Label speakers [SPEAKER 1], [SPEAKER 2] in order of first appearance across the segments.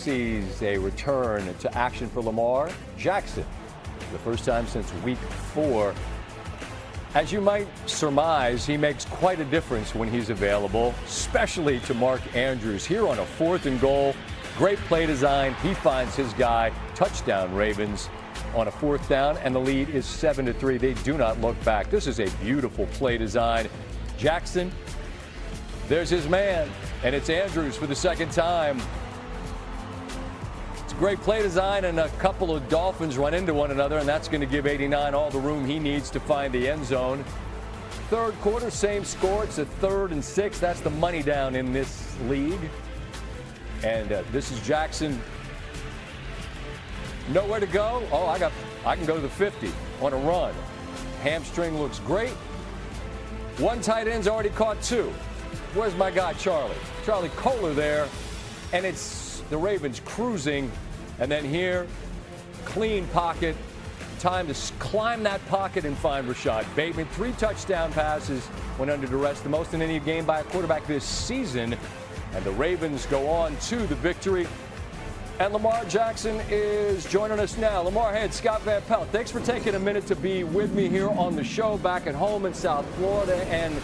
[SPEAKER 1] sees a return to action for Lamar Jackson. The first time since week 4. As you might surmise, he makes quite a difference when he's available, especially to Mark Andrews. Here on a 4th and goal, great play design. He finds his guy. Touchdown Ravens on a 4th down, and the lead is 7-3. They do not look back. This is a beautiful play design. Jackson, there's his man, and it's Andrews for the 2nd time. Great play design, and a couple of Dolphins run into one another, and that's going to give 89 all the room he needs to find the end zone. 3rd quarter, same score. It's a 3rd and 6. That's the money down in this league. And this is Jackson. Nowhere to go. Oh, I can go to the 50 on a run. Hamstring looks great. One tight end's already caught 2. Where's my guy, Charlie? Charlie Kohler there, and it's the Ravens cruising. And then here, clean pocket. Time to climb that pocket and find Rashad Bateman. 3 touchdown passes went under duress, the most in any game by a quarterback this season. And the Ravens go on to the victory. And Lamar Jackson is joining us now. Lamar, hey, it's Scott Van Pelt. Thanks for taking a minute to be with me here on the show back at home in South Florida. And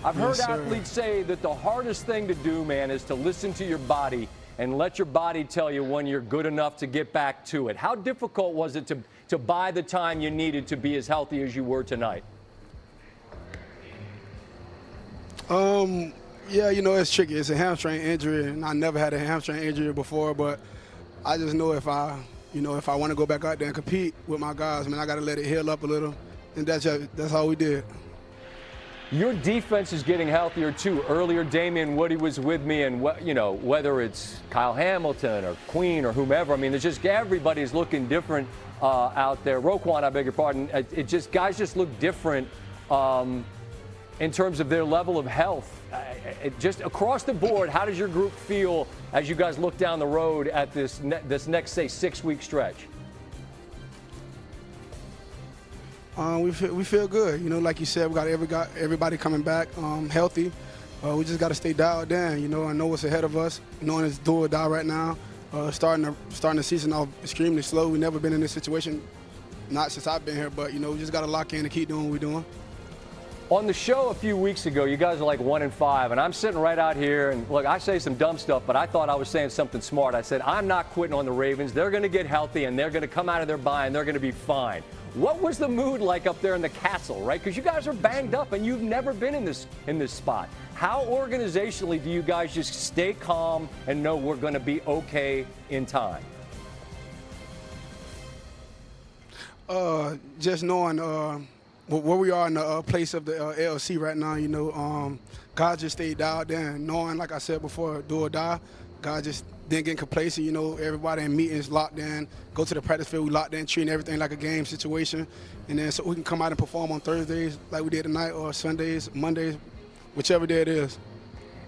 [SPEAKER 1] I've heard athletes say that the hardest thing to do, man, is to listen to your body and let your body tell you when you're good enough to get back to it. How difficult was it to buy the time you needed to be as healthy as you were tonight?
[SPEAKER 2] Yeah, you know, it's tricky. It's a hamstring injury, and I never had a hamstring injury before, but I just know if I want to go back out there and compete with my guys, man, I got to let it heal up a little, and that's all we did.
[SPEAKER 1] Your defense is getting healthier, too. Earlier, Damian Woody was with me, and, whether it's Kyle Hamilton or Queen or whomever, I mean, it's just everybody's looking different out there. Roquan, I beg your pardon. Guys just look different in terms of their level of health. Just across the board, how does your group feel as you guys look down the road at this next, say, 6-week stretch?
[SPEAKER 2] We feel good. You know, like you said, we got everybody coming back healthy. We just got to stay dialed in. You know, I know what's ahead of us. Knowing it's do or die right now. Starting the season off extremely slow. We've never been in this situation, not since I've been here. But you know, we just got to lock in and keep doing what we're doing.
[SPEAKER 1] On the show a few weeks ago, you guys are like 1-5, and I'm sitting right out here, and look, I say some dumb stuff, but I thought I was saying something smart. I said, I'm not quitting on the Ravens. They're going to get healthy, and they're going to come out of their bye, and they're going to be fine. What was the mood like up there in the castle, right? Because you guys are banged up, and you've never been in this spot. How organizationally do you guys just stay calm and know we're going to be okay in time?
[SPEAKER 2] Just knowing where we are in the place of the LLC right now, you know, God just stayed dialed in, knowing, like I said before, do or die. God just didn't get complacent. You know, everybody in meetings locked in, go to the practice field, we locked in, treating everything like a game situation. And then so we can come out and perform on Thursdays like we did tonight, or Sundays, Mondays, whichever day it is.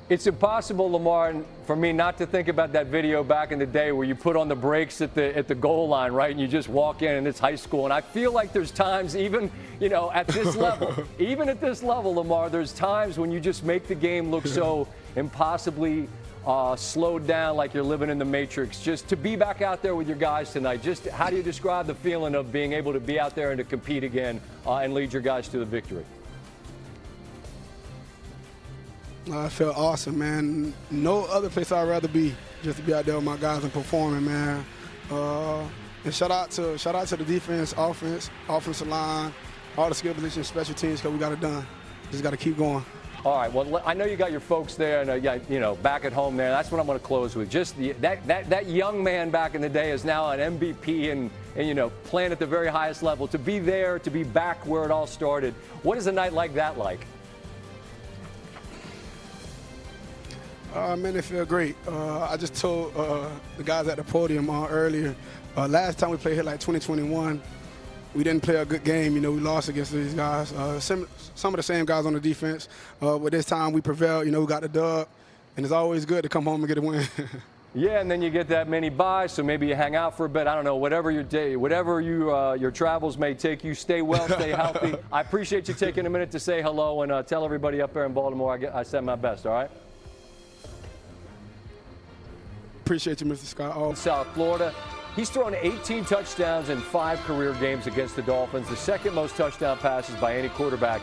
[SPEAKER 1] It's impossible, Lamar, for me not to think about that video back in the day where you put on the brakes at the goal line, right, and you just walk in, and it's high school. And I feel like there's times, even, at this level, even at this level, Lamar, there's times when you just make the game look so impossibly slowed down, like you're living in the Matrix. Just to be back out there with your guys tonight, just how do you describe the feeling of being able to be out there and to compete again and lead your guys to the victory?
[SPEAKER 2] I felt awesome, man. No other place I'd rather be, just to be out there with my guys and performing, man. And shout out to the defense, offensive line, all the skill positions, special teams, because we got it done. Just got to keep going.
[SPEAKER 1] All right. Well, I know you got your folks there, and back at home there. That's what I'm going to close with. Just that young man back in the day is now an MVP and playing at the very highest level. To be there, to be back where it all started. What is a night like that like?
[SPEAKER 2] Man, it feel great. I just told the guys at the podium earlier, last time we played here, like 2021, we didn't play a good game. We lost against these guys. Some of the same guys on the defense. But this time we prevailed. We got the dub. And it's always good to come home and get a win.
[SPEAKER 1] Yeah, and then you get that many buys, so maybe you hang out for a bit. I don't know, whatever your travels may take you, stay well, stay healthy. I appreciate you taking a minute to say hello and tell everybody up there in Baltimore I send my best, all right?
[SPEAKER 2] Appreciate you, Mr. Scott.
[SPEAKER 1] South Florida. He's thrown 18 touchdowns in 5 career games against the Dolphins, the second most touchdown passes by any quarterback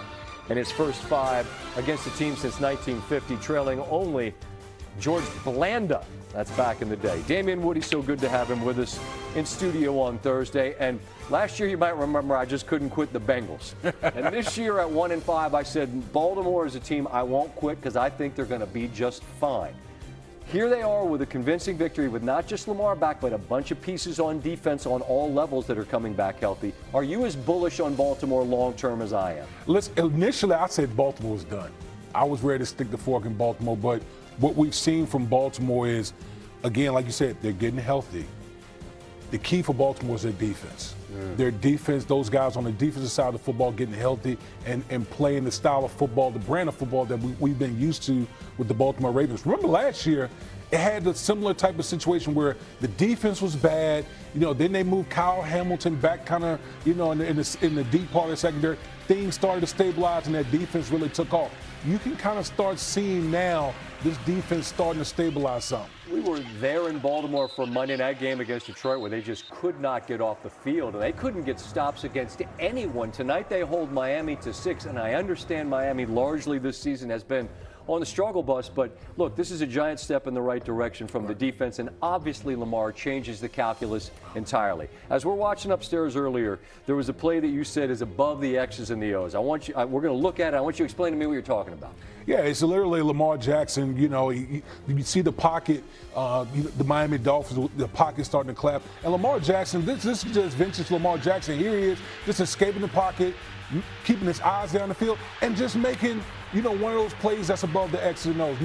[SPEAKER 1] in his first 5 against the team since 1950, trailing only George Blanda. That's back in the day. Damian Woody, so good to have him with us in studio on Thursday. And last year, you might remember, I just couldn't quit the Bengals. And this year at 1-5, I said Baltimore is a team I won't quit because I think they're going to be just fine. Here they are with a convincing victory with not just Lamar back, but a bunch of pieces on defense on all levels that are coming back healthy. Are you as bullish on Baltimore long-term as I am?
[SPEAKER 3] Listen, initially, I said Baltimore was done. I was ready to stick the fork in Baltimore, but what we've seen from Baltimore is, again, like you said, they're getting healthy. The key for Baltimore is their defense. Their defense, those guys on the defensive side of the football getting healthy and playing the style of football, the brand of football that we've been used to with the Baltimore Ravens. Remember last year, it had a similar type of situation where the defense was bad. Then they moved Kyle Hamilton back kind of, in the deep part of the secondary. Things started to stabilize and that defense really took off. You can kind of start seeing now this defense starting to stabilize some.
[SPEAKER 1] We were there in Baltimore for a Monday night game against Detroit where they just could not get off the field. And they couldn't get stops against anyone. Tonight they hold Miami to 6, and I understand Miami largely this season has been on the struggle bus, but look, this is a giant step in the right direction from the defense, and obviously Lamar changes the calculus entirely. As we're watching upstairs earlier, there was a play that you said is above the X's and the O's. We're going to look at it. I want you to explain to me what you're talking about.
[SPEAKER 3] Yeah, it's literally Lamar Jackson. You see the pocket, the Miami Dolphins, the pocket starting to clap. And Lamar Jackson, this is just vintage Lamar Jackson. Here he is, just escaping the pocket, keeping his eyes down the field, and just making, one of those plays that's above the X's and O's.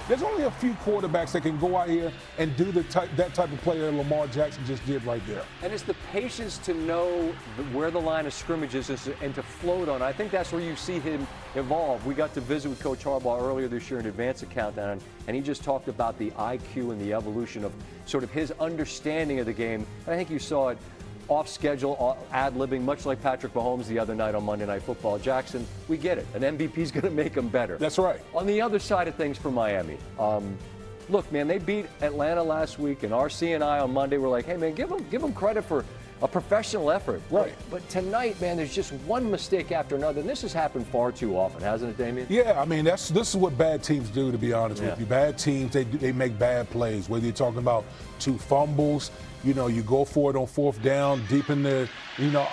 [SPEAKER 3] There's only a few quarterbacks that can go out here and do that type of play that Lamar Jackson just did right there. And
[SPEAKER 1] it's the patience to know where the line of scrimmage is and to float on. I think that's where you see him evolve. We got to visit with Coach Harbaugh earlier this year in advance of Countdown, and he just talked about the IQ and the evolution of sort of his understanding of the game. And I think you saw it off schedule, ad-libbing, much like Patrick Mahomes the other night on Monday Night Football. Jackson, we get it. An MVP's going to make him better.
[SPEAKER 3] That's right.
[SPEAKER 1] On the other side of things for Miami, look, man, they beat Atlanta last week, and RC and I on Monday were like, hey, man, give them credit for a professional effort.
[SPEAKER 3] Right.
[SPEAKER 1] But tonight, man, there's just one mistake after another, and this has happened far too often, hasn't it, Damian?
[SPEAKER 3] Yeah, I mean, this is what bad teams do, to be honest with you. Bad teams, they make bad plays, whether you're talking about 2 fumbles, you go for it on 4th down, deep in the,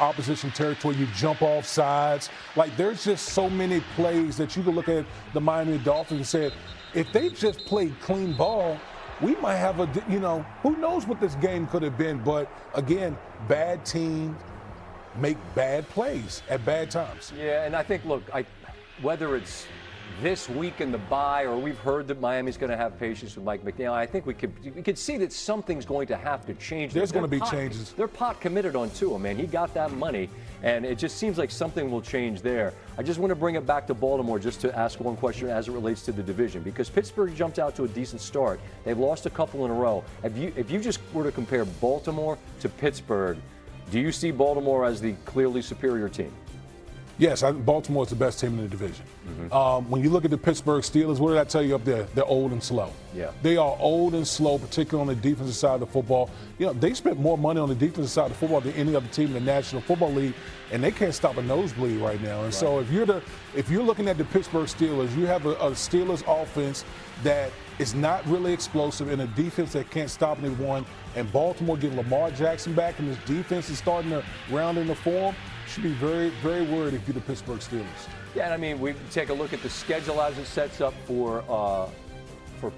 [SPEAKER 3] opposition territory, you jump off sides. Like, there's just so many plays that you can look at the Miami Dolphins and say, if they just played clean ball, we might have who knows what this game could have been. But, again, bad teams make bad plays at bad times.
[SPEAKER 1] Yeah, and I think, look, whether it's this week in the bye, or we've heard that Miami's going to have patience with Mike McDaniel, I think we could see that something's going to have to change.
[SPEAKER 3] There's going to be changes.
[SPEAKER 1] They're pot committed on Tua, man. He got that money, and it just seems like something will change there. I just want to bring it back to Baltimore just to ask one question as it relates to the division, because Pittsburgh jumped out to a decent start. They've lost a couple in a row. If you just were to compare Baltimore to Pittsburgh, do you see Baltimore as the clearly superior team?
[SPEAKER 3] Yes, I think Baltimore is the best team in the division. When you look at the Pittsburgh Steelers, what did I tell you up there? They're old and slow.
[SPEAKER 1] Yeah.
[SPEAKER 3] They are old and slow, particularly on the defensive side of the football. They spent more money on the defensive side of the football than any other team in the National Football League, and they can't stop a nosebleed right now. And so if you're looking at the Pittsburgh Steelers, you have a Steelers offense that is not really explosive and a defense that can't stop anyone. And Baltimore getting Lamar Jackson back, and this defense is starting to round into form. Should be very, very worried if you're the Pittsburgh Steelers.
[SPEAKER 1] Yeah, and I mean, we take a look at the schedule as it sets up for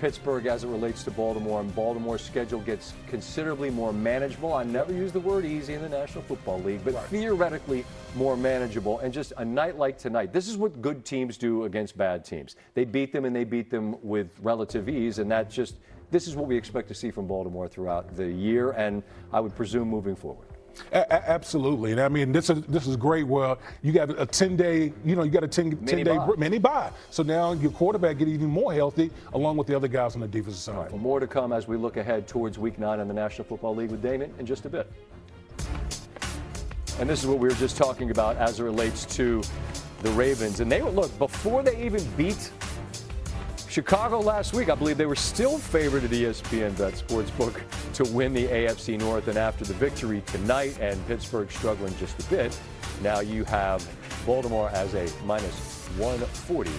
[SPEAKER 1] Pittsburgh as it relates to Baltimore, and Baltimore's schedule gets considerably more manageable. I never use the word easy in the National Football League, but theoretically more manageable. And just a night like tonight, this is what good teams do against bad teams. They beat them, and they beat them with relative ease, and this is what we expect to see from Baltimore throughout the year, and I would presume moving forward.
[SPEAKER 3] Absolutely, and I mean this is great. Well, you got a 10-day, you got a 10-day mini bye. So now your quarterback get even more healthy, along with the other guys on the defensive side.
[SPEAKER 1] All right, well, more to come as we look ahead towards Week 9 in the National Football League with Damon in just a bit. And this is what we were just talking about as it relates to the Ravens. And they look, before they even beat Chicago last week, I believe they were still favored at ESPN Bet Sportsbook to win the AFC North. And after the victory tonight and Pittsburgh struggling just a bit, now you have Baltimore as a minus 140